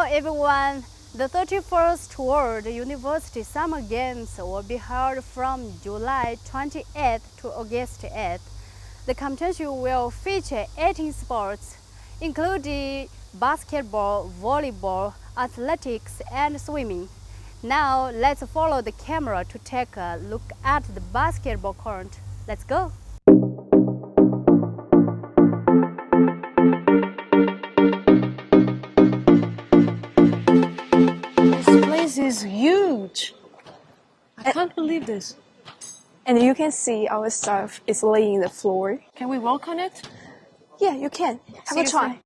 everyone. The 31st World University Summer Games will be held from July 28th to August 8th. The competition will feature 18 sports, including basketball, volleyball, athletics, and swimming. Now, let's follow the camera to take a look at the basketball court. Let's go! This is huge. I can't believe this. And you can see our stuff is laying on the floor. Can we walk on it? Yeah, you can. Have a try.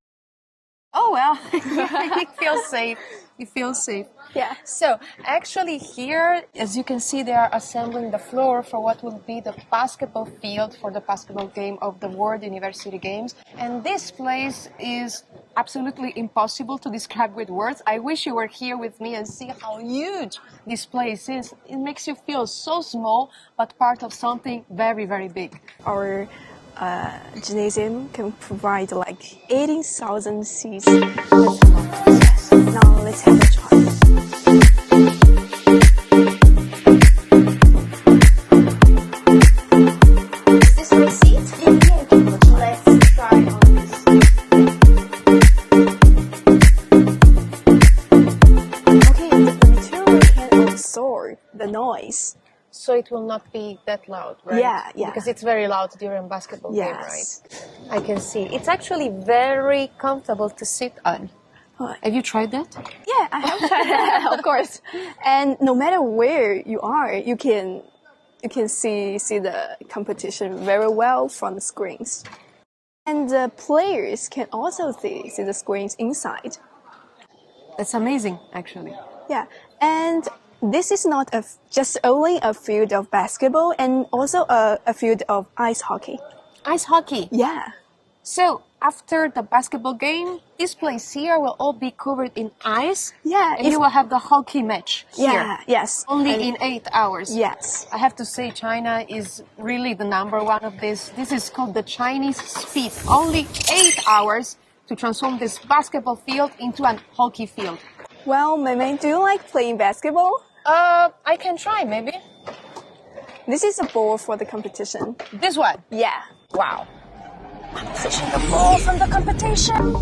Oh well, it feels safe. It feels safe. Yeah. So actually here, as you can see, they are assembling the floor for what will be the basketball field for the basketball game of the World University Games. And this place is absolutely impossible to describe with words. I wish you were here with me and see how huge this place is. It makes you feel so small, but part of something very, very big. Our gymnasium can provide like 18,000 seats. Yes. Now let's have a try. Is this your seat? Yeah. Let's try on this. Okay, the material can absorb the noise. So it will not be that loud, right? Yeah. Because it's very loud during basketball game, Yes. right? I can see. It's actually very comfortable to sit on. Have you tried that? Yeah, I have tried that, of course. And no matter where you are, you can see the competition very well from the screens. And the players can also see the screens inside. That's amazing, actually. Yeah, and this is not just only a field of basketball and also a field of ice hockey. Ice hockey. Yeah. So after the basketball game, this place here will all be covered in ice. Yeah. And you will have the hockey match here. Yeah, yes. Only in 8 hours. Yes. I have to say China is really the #1 of this. This is called the Chinese speed. Only 8 hours to transform this basketball field into a hockey field. Well, Mei, do you like playing basketball? I can try maybe. This is a ball for the competition. This one. Yeah. Wow. I'm fishing the ball from the competition.